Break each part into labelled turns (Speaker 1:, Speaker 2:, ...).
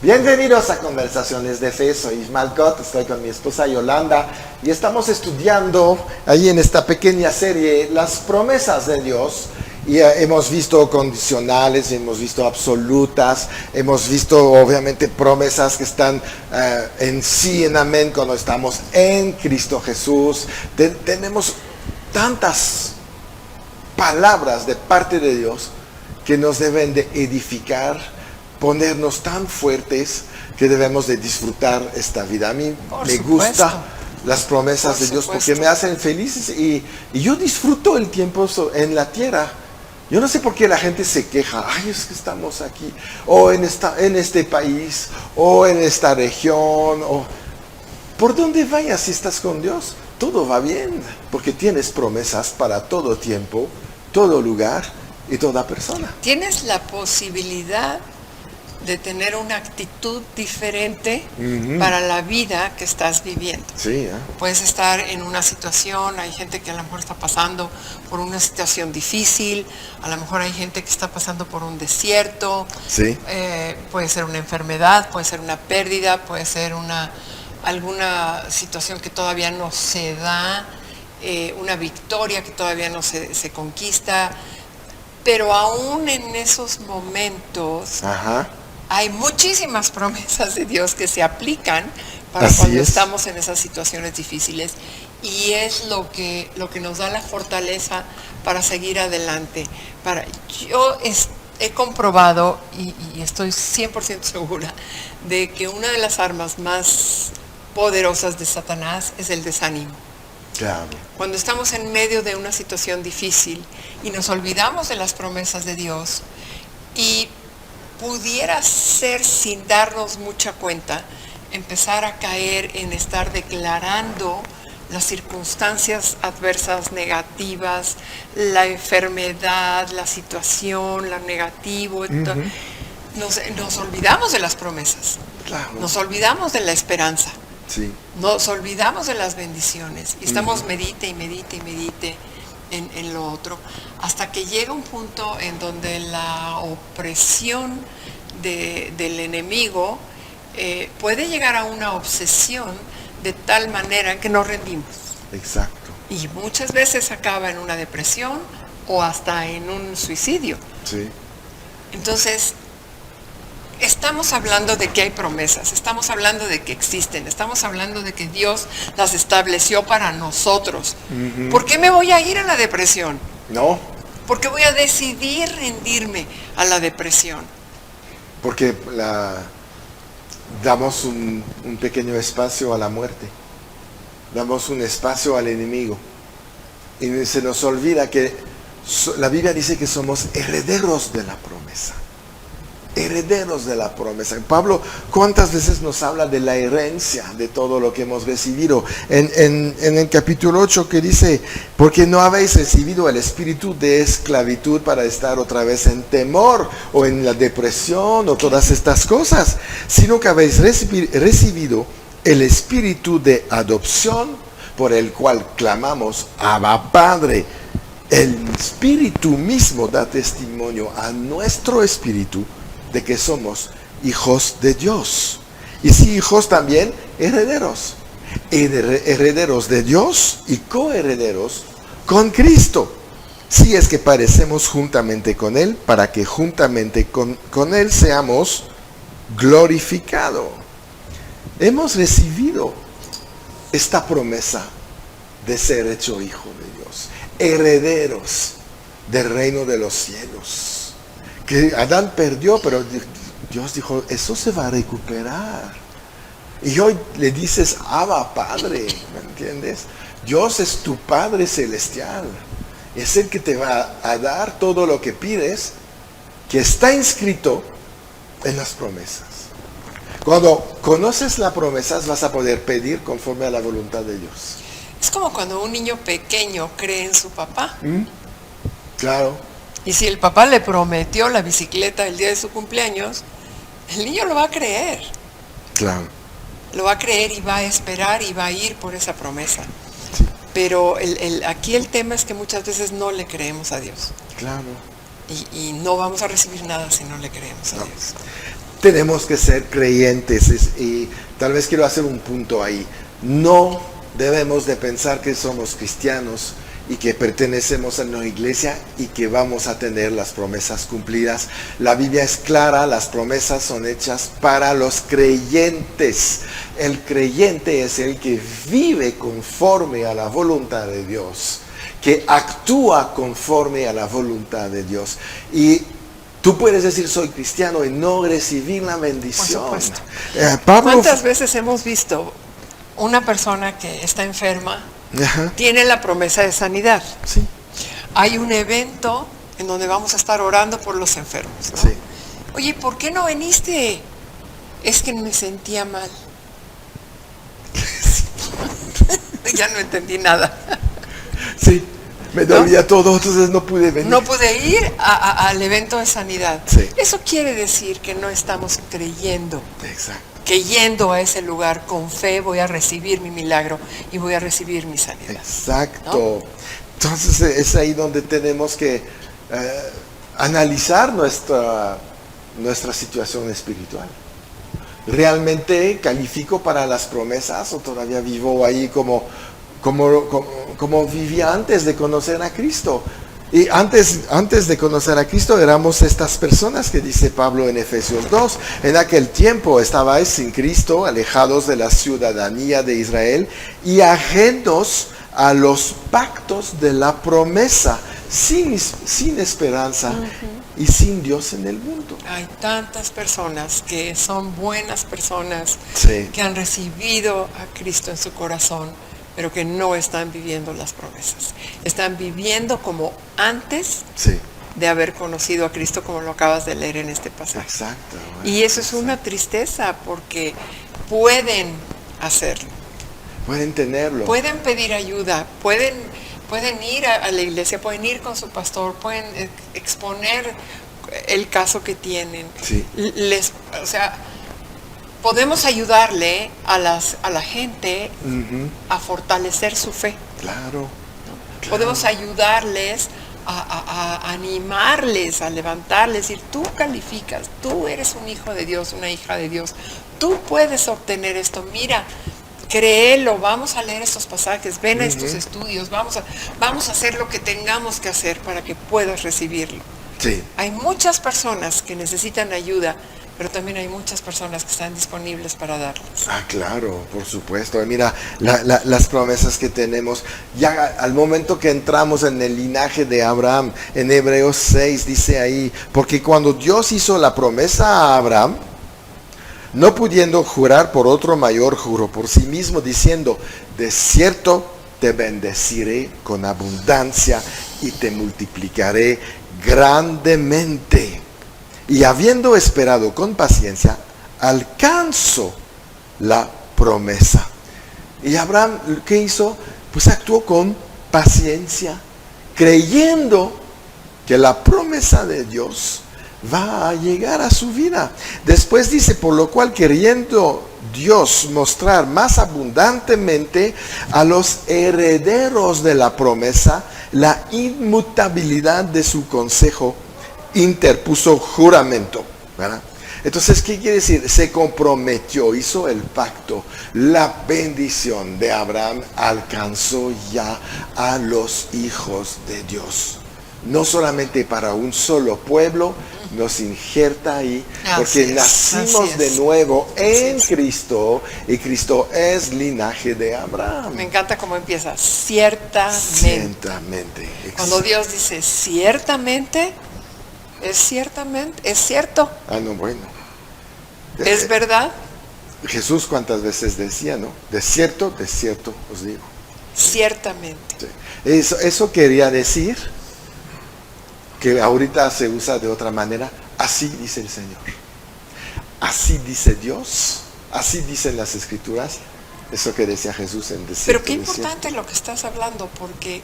Speaker 1: Bienvenidos a Conversaciones de Fe, soy Ismael Cot, estoy con mi esposa Yolanda y estamos estudiando ahí en esta pequeña serie las promesas de Dios. Y hemos visto condicionales, hemos visto absolutas, hemos visto obviamente promesas que están en sí, en amén, cuando estamos en Cristo Jesús. Tenemos tantas palabras de parte de Dios que nos deben de edificar, ponernos tan fuertes que debemos de disfrutar esta vida. A mí me gustan las promesas de Dios porque me hacen felices y yo disfruto el tiempo en la tierra. Yo no sé por qué la gente se queja, ay, es que estamos aquí, o en este país, o en esta región, o por donde vayas si estás con Dios, todo va bien, porque tienes promesas para todo tiempo, todo lugar y toda persona.
Speaker 2: Tienes la posibilidad de tener una actitud diferente para la vida que estás viviendo.
Speaker 1: Sí,
Speaker 2: Puedes estar en una situación, hay gente que a lo mejor está pasando por una situación difícil, a lo mejor hay gente que está pasando por un desierto,
Speaker 1: sí.
Speaker 2: Puede ser una enfermedad, puede ser una pérdida, puede ser alguna situación que todavía no se da, una victoria que todavía no se conquista, pero aún en esos momentos hay muchísimas promesas de Dios que se aplican para cuando estamos en esas situaciones difíciles, y es lo que nos da la fortaleza para seguir adelante. Yo he comprobado y estoy 100% segura de que una de las armas más poderosas de Satanás es el desánimo.
Speaker 1: Claro.
Speaker 2: Cuando estamos en medio de una situación difícil y nos olvidamos de las promesas de Dios, y pudiera ser, sin darnos mucha cuenta, empezar a caer en estar declarando las circunstancias adversas negativas, la enfermedad, la situación, lo negativo. Nos olvidamos de las promesas. Claro. Nos olvidamos de la esperanza.
Speaker 1: Sí.
Speaker 2: Nos olvidamos de las bendiciones. Y estamos medite en lo otro, hasta que llega un punto en donde la opresión del enemigo puede llegar a una obsesión de tal manera que nos rendimos.
Speaker 1: Exacto.
Speaker 2: Y muchas veces acaba en una depresión o hasta en un suicidio.
Speaker 1: Sí.
Speaker 2: Entonces, estamos hablando de que hay promesas, estamos hablando de que existen, estamos hablando de que Dios las estableció para nosotros. ¿Por qué me voy a ir a la depresión?
Speaker 1: No.
Speaker 2: ¿Por qué voy a decidir rendirme a la depresión?
Speaker 1: Porque damos un pequeño espacio a la muerte, damos un espacio al enemigo, y se nos olvida que la Biblia dice que somos herederos de la promesa. Herederos de la promesa. Pablo, ¿cuántas veces nos habla de la herencia de todo lo que hemos recibido? En el capítulo 8 que dice, porque no habéis recibido el espíritu de esclavitud para estar otra vez en temor o en la depresión o todas estas cosas, sino que habéis recibido el espíritu de adopción por el cual clamamos, Abba Padre. El espíritu mismo da testimonio a nuestro espíritu de que somos hijos de Dios. Y si hijos, también herederos. Herederos de Dios y coherederos con Cristo. Si es que padecemos juntamente con Él, para que juntamente con Él seamos glorificados. Hemos recibido esta promesa de ser hecho hijo de Dios. Herederos del reino de los cielos. Que Adán perdió, pero Dios dijo, eso se va a recuperar. Y hoy le dices, Abba Padre, ¿me entiendes? Dios es tu Padre celestial. Es el que te va a dar todo lo que pides, que está inscrito en las promesas. Cuando conoces las promesas, vas a poder pedir conforme a la voluntad de Dios.
Speaker 2: Es como cuando un niño pequeño cree en su papá.
Speaker 1: Claro.
Speaker 2: Y si el papá le prometió la bicicleta el día de su cumpleaños, el niño lo va a creer.
Speaker 1: Claro.
Speaker 2: Lo va a creer y va a esperar y va a ir por esa promesa.
Speaker 1: Sí.
Speaker 2: Pero aquí el tema es que muchas veces no le creemos a Dios.
Speaker 1: Claro.
Speaker 2: Y no vamos a recibir nada si no le creemos a Dios.
Speaker 1: tenemos que ser creyentes. Y tal vez quiero hacer un punto ahí. No debemos de pensar que somos cristianos y que pertenecemos a una iglesia y que vamos a tener las promesas cumplidas. La Biblia es clara, las promesas son hechas para los creyentes. El creyente es el que vive conforme a la voluntad de Dios, que actúa conforme a la voluntad de Dios. Y tú puedes decir soy cristiano y no recibir la bendición.
Speaker 2: Por supuesto.
Speaker 1: Pablo,
Speaker 2: ¿cuántas veces hemos visto una persona que está enferma, tiene la promesa de sanidad?
Speaker 1: Sí.
Speaker 2: Hay un evento en donde vamos a estar orando por los enfermos, ¿no?
Speaker 1: Sí.
Speaker 2: Oye, ¿por qué no viniste? Es que me sentía mal. Ya no entendí nada.
Speaker 1: Sí, me dolía todo, entonces no pude venir.
Speaker 2: No pude ir al evento de sanidad.
Speaker 1: Sí.
Speaker 2: Eso quiere decir que no estamos creyendo.
Speaker 1: Exacto.
Speaker 2: Que yendo a ese lugar con fe voy a recibir mi milagro y voy a recibir mi sanidad.
Speaker 1: Exacto.
Speaker 2: ¿No?
Speaker 1: Entonces es ahí donde tenemos que analizar nuestra situación espiritual. ¿Realmente califico para las promesas o todavía vivo ahí como vivía antes de conocer a Cristo? Y antes de conocer a Cristo éramos estas personas que dice Pablo en Efesios 2. En aquel tiempo estabais sin Cristo, alejados de la ciudadanía de Israel y ajenos a los pactos de la promesa, sin esperanza y sin Dios en el mundo.
Speaker 2: Hay tantas personas que son buenas personas,
Speaker 1: Sí.
Speaker 2: que han recibido a Cristo en su corazón, pero que no están viviendo las promesas. Están viviendo como antes
Speaker 1: Sí.
Speaker 2: de haber conocido a Cristo, como lo acabas de leer en este pasaje.
Speaker 1: Exacto.
Speaker 2: Y eso es una tristeza, porque pueden hacerlo,
Speaker 1: Pueden tenerlo.
Speaker 2: pueden pedir ayuda, pueden ir a la iglesia, pueden ir con su pastor, pueden exponer el caso que tienen.
Speaker 1: Sí.
Speaker 2: O sea, podemos ayudarle a la gente a fortalecer su fe.
Speaker 1: Claro.
Speaker 2: Podemos ayudarles a animarles, a levantarles, decir, tú calificas, tú eres un hijo de Dios, una hija de Dios, tú puedes obtener esto, mira, créelo, vamos a leer estos pasajes, ven a estos estudios, vamos a hacer lo que tengamos que hacer para que puedas recibirlo.
Speaker 1: Sí.
Speaker 2: Hay muchas personas que necesitan ayuda, pero también hay muchas personas que están disponibles para darles.
Speaker 1: Ah, claro, por supuesto. Mira, las promesas que tenemos, ya al momento que entramos en el linaje de Abraham, en Hebreos 6 dice ahí, porque cuando Dios hizo la promesa a Abraham, no pudiendo jurar por otro mayor, juró por sí mismo, diciendo, de cierto te bendeciré con abundancia y te multiplicaré grandemente. Y habiendo esperado con paciencia, alcanzó la promesa. Y Abraham, ¿qué hizo? Pues actuó con paciencia, creyendo que la promesa de Dios va a llegar a su vida. Después dice, por lo cual queriendo Dios mostrar más abundantemente a los herederos de la promesa la inmutabilidad de su consejo, interpuso juramento, ¿verdad? Entonces, ¿qué quiere decir? Se comprometió, hizo el pacto. La bendición de Abraham alcanzó ya a los hijos de Dios. No solamente para un solo pueblo, nos injerta ahí, porque nacimos de nuevo en Cristo, y Cristo es linaje de Abraham.
Speaker 2: Me encanta cómo empieza, ciertamente. Cuando Dios dice ciertamente, es cierto.
Speaker 1: Ah, no, bueno.
Speaker 2: ¿Es verdad?
Speaker 1: Jesús cuántas veces decía, ¿no? De cierto os digo.
Speaker 2: Ciertamente.
Speaker 1: Sí. Eso quería decir que ahorita se usa de otra manera. Así dice el Señor. Así dice Dios. Así dicen las Escrituras. Eso que decía Jesús en desierto.
Speaker 2: Pero qué importante lo que estás hablando, porque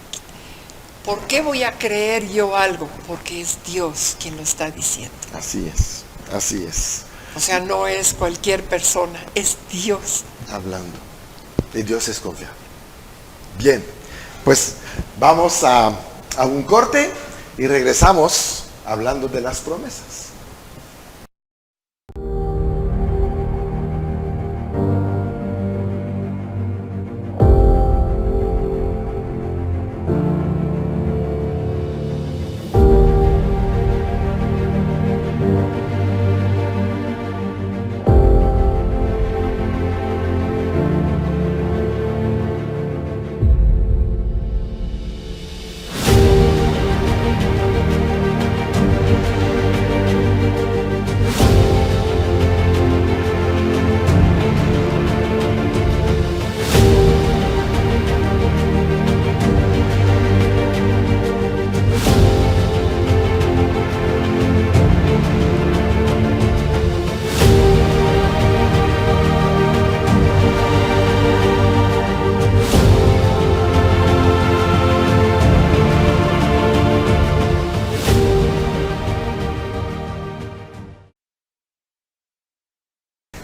Speaker 2: ¿por qué voy a creer yo algo? Porque es Dios quien lo está diciendo.
Speaker 1: Así es, así es.
Speaker 2: O sea, no es cualquier persona, es Dios
Speaker 1: hablando. Y Dios es confiable. Bien, pues vamos a un corte y regresamos hablando de las promesas.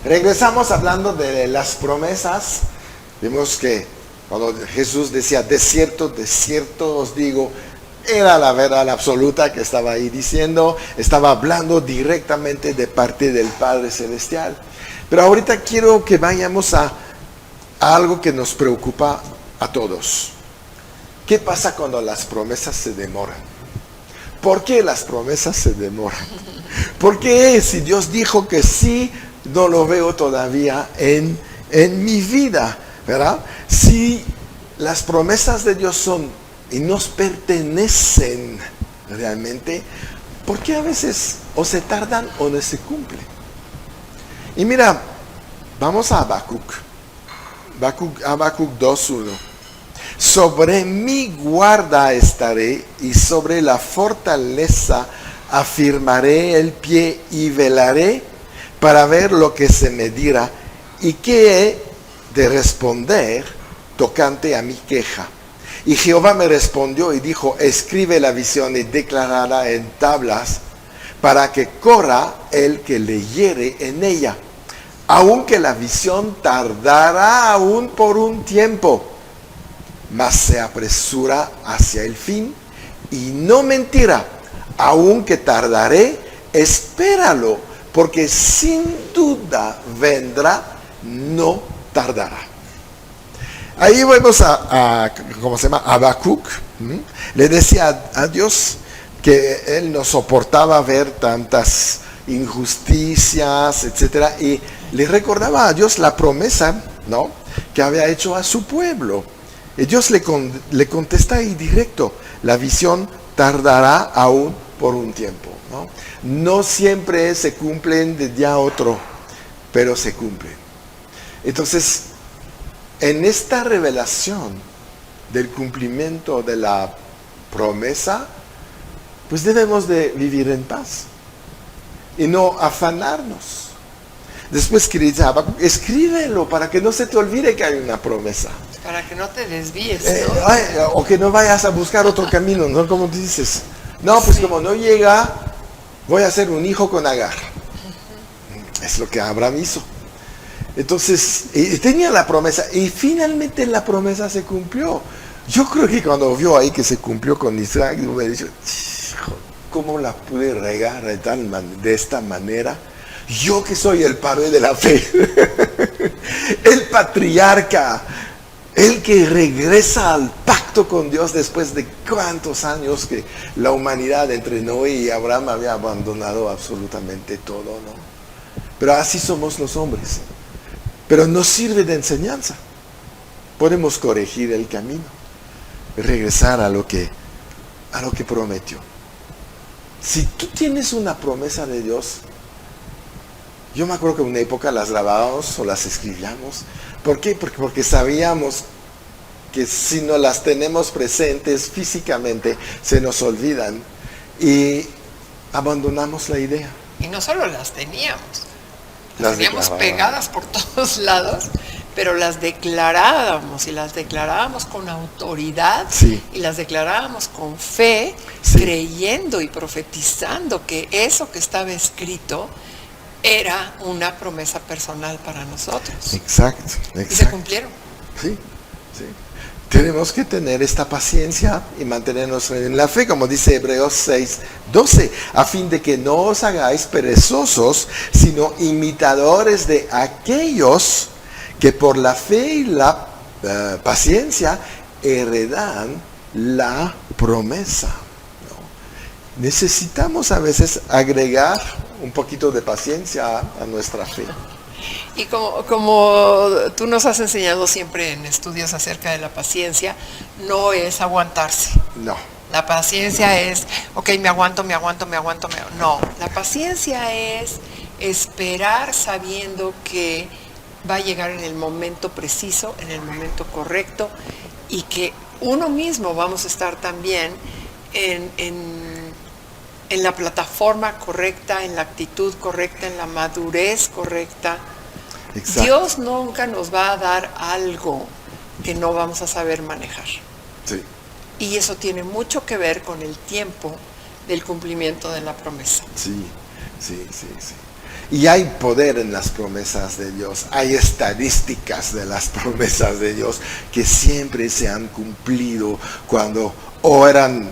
Speaker 1: Regresamos hablando de las promesas. Vimos que cuando Jesús decía, de cierto os digo, era la verdad absoluta que estaba ahí diciendo, estaba hablando directamente de parte del Padre Celestial. Pero ahorita quiero que vayamos a algo que nos preocupa a todos. ¿Qué pasa cuando las promesas se demoran? ¿Por qué las promesas se demoran? ¿Por qué si Dios dijo que sí, no lo veo todavía en mi vida? ¿Verdad? Si las promesas de Dios son y nos pertenecen realmente, ¿por qué a veces o se tardan o no se cumplen? Y mira, vamos a Habacuc 2:1. Sobre mi guarda estaré y sobre la fortaleza afirmaré el pie y velaré para ver lo que se me dirá y qué he de responder tocante a mi queja. Y Jehová me respondió y dijo, escribe la visión y declarará en tablas para que corra el que leyere en ella. Aunque la visión tardará aún por un tiempo, mas se apresura hacia el fin y no mentirá. Aunque tardaré, espéralo, porque sin duda vendrá, no tardará. Ahí vamos a ¿cómo se llama? Habacuc. Le decía a Dios que él no soportaba ver tantas injusticias, etcétera, y le recordaba a Dios la promesa, ¿no?, que había hecho a su pueblo. Y Dios le contesta ahí directo, la visión tardará aún por un tiempo, ¿no? No siempre se cumplen de día a otro, pero se cumplen. Entonces, en esta revelación del cumplimiento de la promesa, pues debemos de vivir en paz y no afanarnos. Después que dice, escríbelo para que no se te olvide que hay una promesa.
Speaker 2: Para que no te desvíes, ¿no?
Speaker 1: O que no vayas a buscar otro camino, ¿no? Como dices, no, pues sí, como no llega, voy a hacer un hijo con Agar. Es lo que Abraham hizo. Entonces, tenía la promesa y finalmente la promesa se cumplió. Yo creo que cuando vio ahí que se cumplió con Isaac, me dijo, ¿cómo la pude regar de esta manera? Yo que soy el padre de la fe, el patriarca, el que regresa al pacto con Dios después de cuántos años que la humanidad entre Noé y Abraham había abandonado absolutamente todo, ¿no? Pero así somos los hombres. Pero nos sirve de enseñanza. Podemos corregir el camino, regresar a lo que prometió. Si tú tienes una promesa de Dios, yo me acuerdo que en una época las grabábamos o las escribíamos. ¿Por qué? Porque sabíamos que si no las tenemos presentes físicamente, se nos olvidan y abandonamos la idea.
Speaker 2: Y no solo las teníamos, las teníamos pegadas por todos lados, pero las declarábamos y las declarábamos con autoridad,
Speaker 1: sí,
Speaker 2: y las declarábamos con fe,
Speaker 1: sí,
Speaker 2: creyendo y profetizando que eso que estaba escrito era una promesa personal para nosotros.
Speaker 1: Exacto.
Speaker 2: Y se cumplieron.
Speaker 1: Sí, sí. Tenemos que tener esta paciencia y mantenernos en la fe, como dice Hebreos 6:12, a fin de que no os hagáis perezosos, sino imitadores de aquellos que por la fe y la paciencia heredan la promesa. ¿No? Necesitamos a veces agregar un poquito de paciencia a nuestra fe.
Speaker 2: Y como tú nos has enseñado siempre en estudios acerca de la paciencia, no es aguantarse.
Speaker 1: No.
Speaker 2: La paciencia es, ok, me aguanto. No, la paciencia es esperar sabiendo que va a llegar en el momento preciso, en el momento correcto, y que uno mismo vamos a estar también en la plataforma correcta, en la actitud correcta, en la madurez correcta. Exacto. Dios nunca nos va a dar algo que no vamos a saber manejar.
Speaker 1: Sí.
Speaker 2: Y eso tiene mucho que ver con el tiempo del cumplimiento de la promesa.
Speaker 1: Sí. Y hay poder en las promesas de Dios. Hay estadísticas de las promesas de Dios que siempre se han cumplido cuando o eran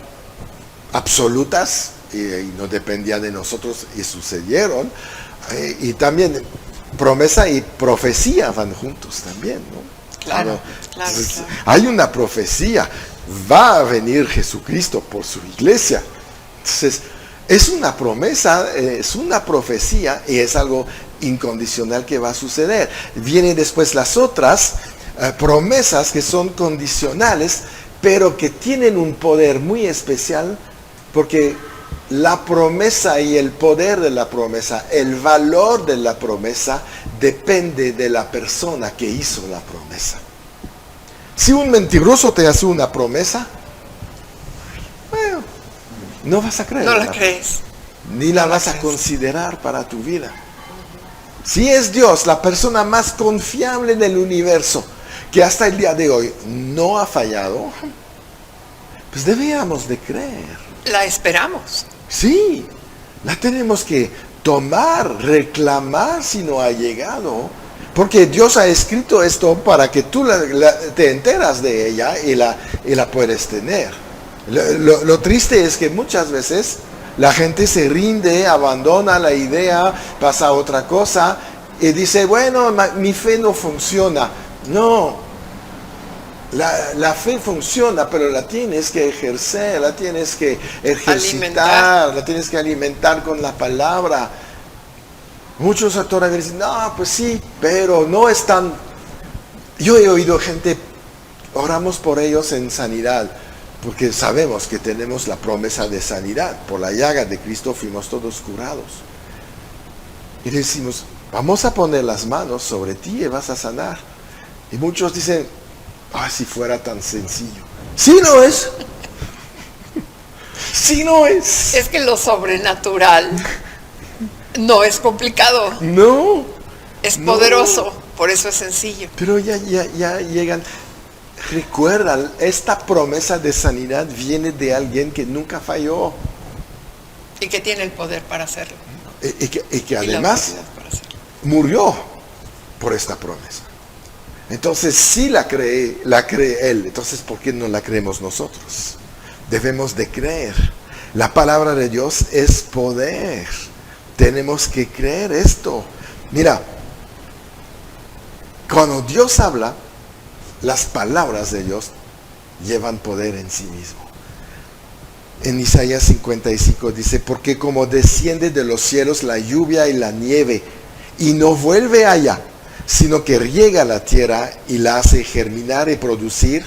Speaker 1: absolutas y no dependían de nosotros y sucedieron. Y también promesa y profecía van juntos también, ¿no?
Speaker 2: Claro.
Speaker 1: Hay una profecía. Va a venir Jesucristo por su iglesia. Entonces, es una promesa, es una profecía y es algo incondicional que va a suceder. Vienen después las otras promesas que son condicionales, pero que tienen un poder muy especial, porque la promesa y el poder de la promesa, el valor de la promesa, depende de la persona que hizo la promesa. Si un mentiroso te hace una promesa, bueno, no vas a creer.
Speaker 2: No la crees.
Speaker 1: Ni la vas a considerar para tu vida. Si es Dios, la persona más confiable en el universo, que hasta el día de hoy no ha fallado, pues debíamos de creer.
Speaker 2: La esperamos.
Speaker 1: Sí, la tenemos que tomar, reclamar si no ha llegado. Porque Dios ha escrito esto para que tú te enteras de ella y la puedes tener. Lo triste es que muchas veces la gente se rinde, abandona la idea, pasa a otra cosa y dice, bueno, mi fe no funciona. No, la fe funciona, pero la tienes que ejercer, la tienes que ejercitar, la tienes que alimentar con la palabra. Muchos actores dicen, no, pues sí, pero no están. Yo he oído gente, oramos por ellos en sanidad, porque sabemos que tenemos la promesa de sanidad. Por la llaga de Cristo fuimos todos curados. Y le decimos, vamos a poner las manos sobre ti y vas a sanar. Y muchos dicen, si fuera tan sencillo. Sí no es. Sí no es.
Speaker 2: Es que lo sobrenatural no es complicado.
Speaker 1: No.
Speaker 2: Es poderoso, por eso es sencillo.
Speaker 1: Pero ya llegan. Recuerda, esta promesa de sanidad viene de alguien que nunca falló.
Speaker 2: Y que tiene el poder para hacerlo.
Speaker 1: Y que además murió por esta promesa. Entonces, si la cree Él, entonces ¿por qué no la creemos nosotros? Debemos de creer. La palabra de Dios es poder. Tenemos que creer esto. Mira, cuando Dios habla, las palabras de Dios llevan poder en sí mismo. En Isaías 55 dice, porque como desciende de los cielos la lluvia y la nieve, y no vuelve allá, sino que riega la tierra y la hace germinar y producir,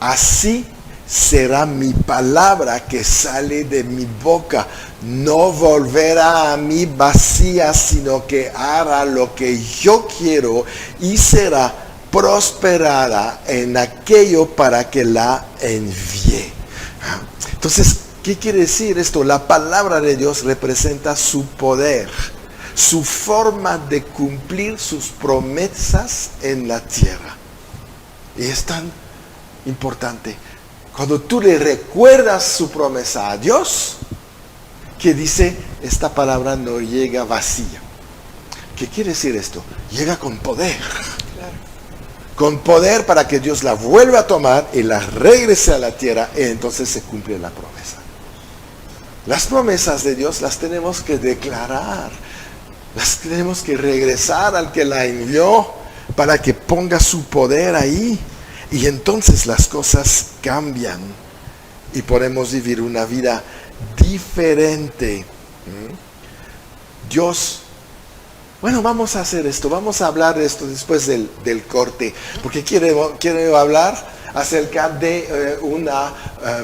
Speaker 1: así será mi palabra que sale de mi boca. No volverá a mí vacía, sino que hará lo que yo quiero y será prosperada en aquello para que la envíe. Entonces, ¿qué quiere decir esto? La palabra de Dios representa su poder, su forma de cumplir sus promesas en la tierra. Y es tan importante cuando tú le recuerdas su promesa a Dios, que dice, esta palabra no llega vacía. ¿Qué quiere decir esto? Llega con poder.
Speaker 2: Claro.
Speaker 1: Con poder para que Dios la vuelva a tomar y la regrese a la tierra, y entonces se cumple la promesa. Las promesas de Dios las tenemos que declarar. Las tenemos que regresar al que la envió para que ponga su poder ahí. Y entonces las cosas cambian y podemos vivir una vida diferente. Dios, bueno, vamos a hacer esto, vamos a hablar de esto después del corte, porque quiero hablar acerca de una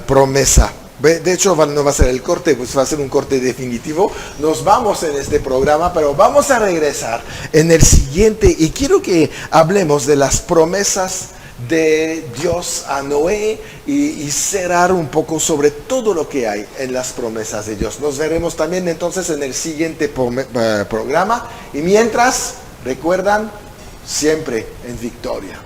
Speaker 1: promesa. De hecho, no va a ser el corte, pues va a ser un corte definitivo. Nos vamos en este programa, pero vamos a regresar en el siguiente. Y quiero que hablemos de las promesas de Dios a Noé y cerrar un poco sobre todo lo que hay en las promesas de Dios. Nos veremos también entonces en el siguiente programa. Y mientras, recuerdan, siempre en victoria.